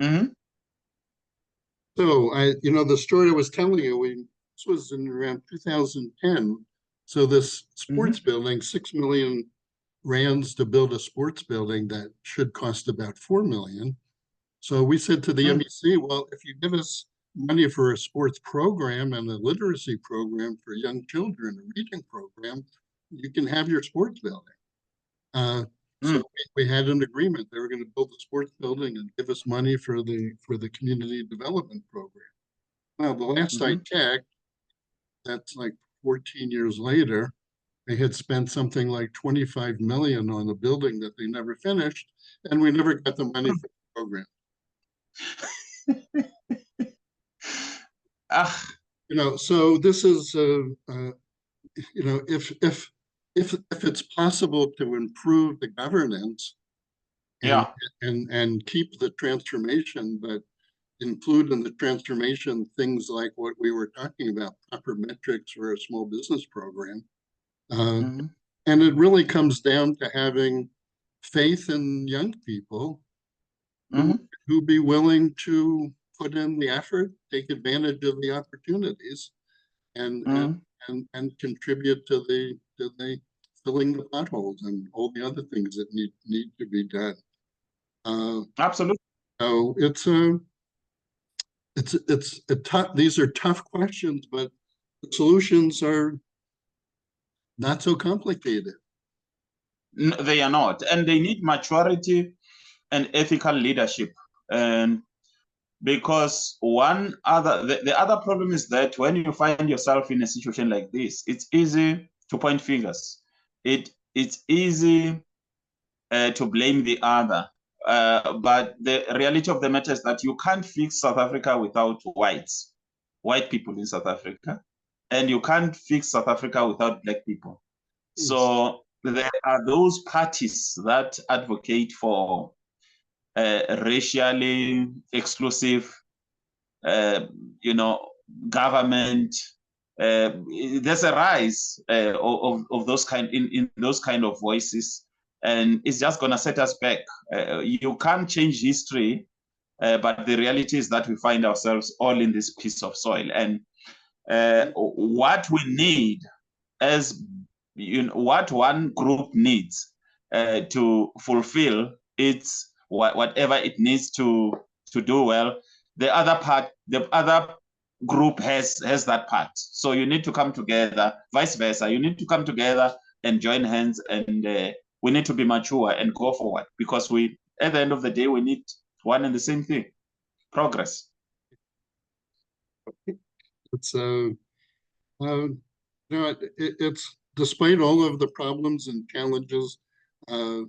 Mm-hmm. So the story I was telling you, this was in around 2010. So this sports Mm-hmm. building, 6 million rands to build a sports building that should cost about 4 million. So we said to the Mm-hmm. MEC, well, if you give us money for a sports program and a literacy program for young children, a reading program, you can have your sports building. So we had an agreement. They were going to build a sports building and give us money for the community development program. Well, the last I Mm-hmm. checked, that's like 14 years later, they had spent something like 25 million on a building that they never finished, and we never got the money for the program. Ah, So this is, if it's possible to improve the governance and yeah. and keep the transformation, but include in the transformation things like what we were talking about, proper metrics for a small business program. Uh, Mm-hmm. and it really comes down to having faith in young people who Mm-hmm. who be willing to put in the effort, take advantage of the opportunities, and and Mm-hmm. and contribute to the filling the potholes and all the other things that need to be done. Uh, Absolutely. so it's a tough. These are tough questions, but the solutions are not so complicated. They are not, and they need maturity and ethical leadership. And because the other problem is that when you find yourself in a situation like this, it's easy to point fingers. It's easy to blame the other. But the reality of the matter is that you can't fix South Africa without white people in South Africa, and you can't fix South Africa without black people. Yes. So there are those parties that advocate for racially exclusive, uh, government. There's a rise of those in those kind of voices, and it's just gonna set us back. You can't change history, but the reality is that we find ourselves all in this piece of soil, and what we need as what one group needs to fulfill its whatever it needs to do well, the other group has that part. So you need to come together, vice versa. You need to come together and join hands, and we need to be mature and go forward, because we, at the end of the day, we need one and the same thing: progress. It's it's despite all of the problems and challenges, uh,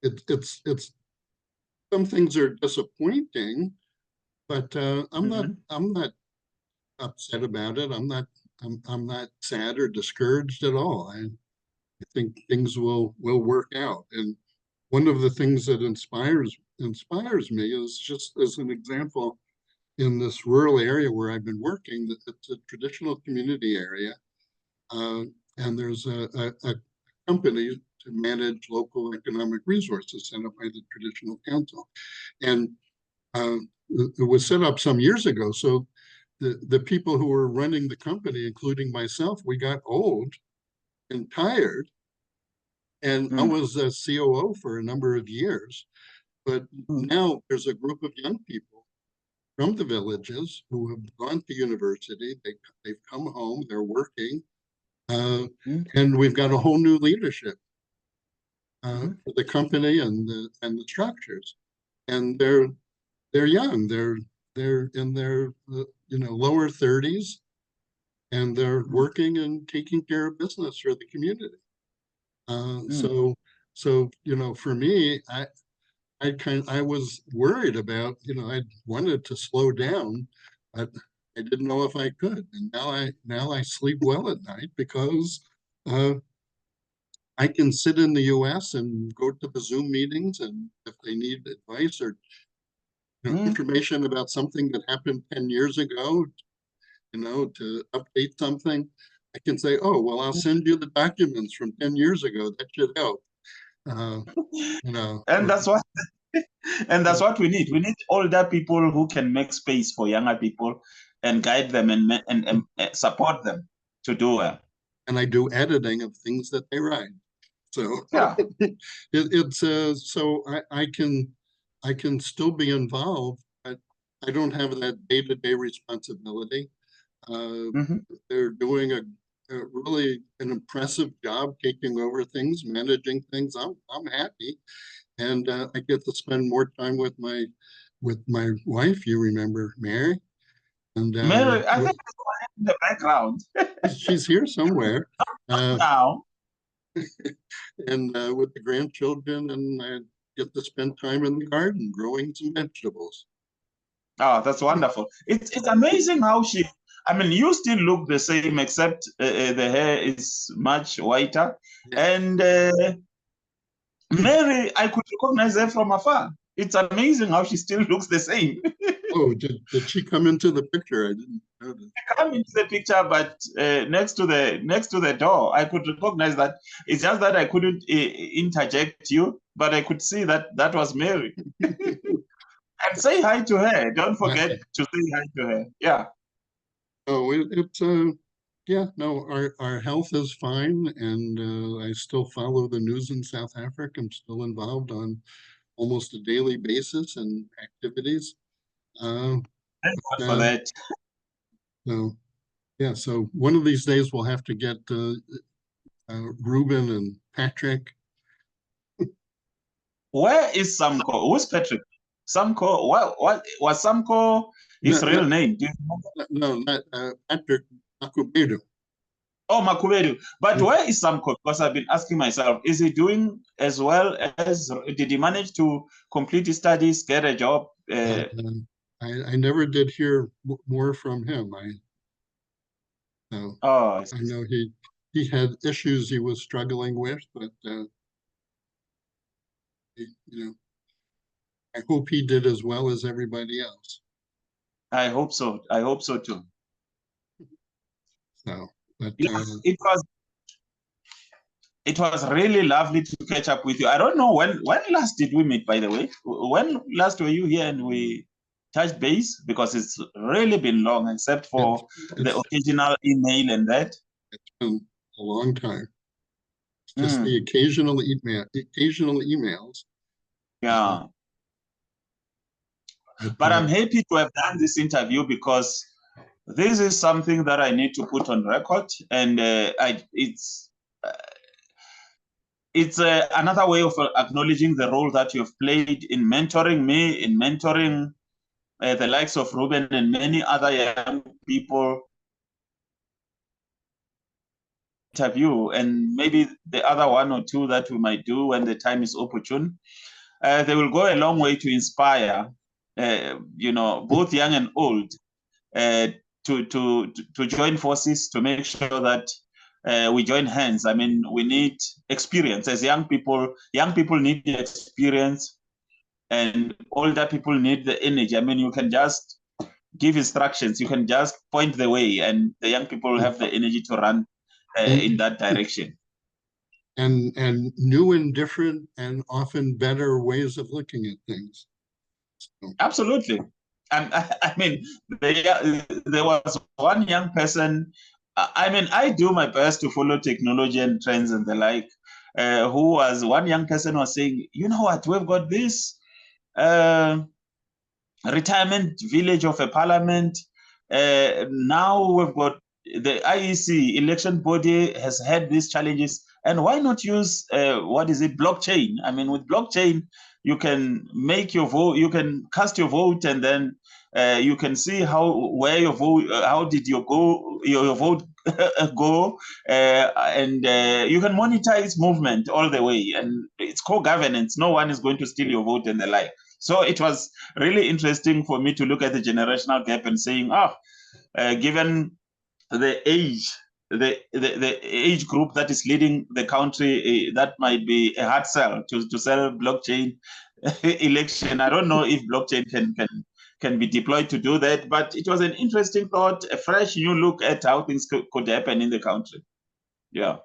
it's some things are disappointing, but Mm-hmm. I'm not upset about it. I'm not sad or discouraged at all. I think things will work out. And one of the things that inspires me is, just as an example, in this rural area where I've been working, that it's a traditional community area, uh, and there's a company to manage local economic resources set up by the traditional council, and uh, it was set up some years ago. So the people who were running the company, including myself, we got old and tired. And I Mm. was a COO for a number of years, but now there's a group of young people from the villages who have gone to university. They've come home, they're working, uh, Mm. and we've got a whole new leadership Mm-hmm. for the company and the structures. And they're young. They're in their lower 30s, and they're working and taking care of business for the community. Uh, Mm. so for me, I was worried about, I wanted to slow down, but I didn't know if I could. And now I sleep well at night because uh, I can sit in the US and go to the Zoom meetings, and if they need advice or Mm. information about something that happened 10 years ago, to update something, I can say, oh, well, I'll send you the documents from 10 years ago. That should help. Uh, you know, And or, that's why. And that's what we need. We need older people who can make space for younger people and guide them and support them to do well. And I do editing of things that they write. So Yeah. it's so I can still be involved, but I don't have that day-to-day responsibility. They're doing a really an impressive job taking over things, managing things. I'm happy, and I get to spend more time with my wife. You remember Mary? And Mary, I think in the background. she's here somewhere. Now. And with the grandchildren, and I get to spend time in the garden growing some vegetables. Oh, that's wonderful. It's amazing how she, I mean, you still look the same, except the hair is much whiter. Yeah. And Mary, I could recognize her from afar. It's amazing how she still looks the same. Oh, did she come into the picture? I didn't notice. She come into the picture, but next to the door, I could recognize that. It's just that I couldn't interject you, but I could see that that was Mary. And say hi to her. Don't forget to say hi to her. Yeah. Oh, it's yeah, no, our health is fine, and I still follow the news in South Africa. I'm still involved on almost a daily basis and activities. Thank God for that. So yeah, so one of these days we'll have to get Ruben and Patrick. Where is Samko? Who's Patrick? Samko, what was Samko his real name? Do you know? No, not Patrick Makubedu. Oh, Makubedu. But where is Samko? Because I've been asking myself, is he doing as well as, did he manage to complete his studies, get a job? I never did hear more from him. I know he had issues he was struggling with, but I hope he did as well as everybody else. I hope so. I hope so too. So, but it was really lovely to catch up with you. I don't know when last did we meet, by the way. When last were you here and we touched base? Because it's really been long, except for the occasional email and that. It's been a long time. Just the occasional emails. Yeah. But I'm happy to have done this interview because this is something that I need to put on record, and it's another way of acknowledging the role that you've played in mentoring me, in mentoring the likes of Ruben and many other young people. Interview, and maybe the other one or two that we might do when the time is opportune. They will go a long way to inspire, both young and old, to join forces to make sure that we join hands. I mean, we need experience as young people. Young people need the experience, and older people need the energy. I mean, you can just give instructions, you can just point the way, and the young people have the energy to run in that direction. And new and different and often better ways of looking at things. So. Absolutely. I mean, there was one young person, I mean, I do my best to follow technology and trends and the like, one young person was saying, you know what, we've got this retirement village of a parliament. Now we've got the IEC election body has had these challenges, and why not use blockchain? I mean, with blockchain, you can make your vote, you can cast your vote, and then you can see where your vote, how did your vote go, and you can monitor its movement all the way, and it's co-governance. No one is going to steal your vote and the like. So it was really interesting for me to look at the generational gap and saying, given the age group that is leading the country, that might be a hard sell to sell blockchain election. I don't know if blockchain can be deployed to do that, but it was an interesting thought, a fresh new look at how things could happen in the country. Yeah.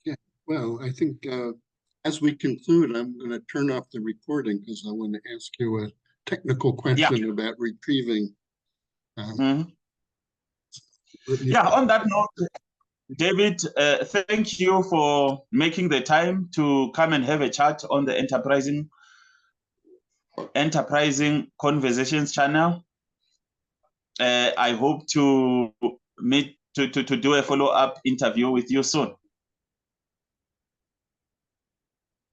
Yeah. Well, I think as we conclude, I'm going to turn off the recording because I want to ask you a technical question about retrieving. On that note, David, thank you for making the time to come and have a chat on the Enterprising Conversations channel. I hope to do a follow-up interview with you soon.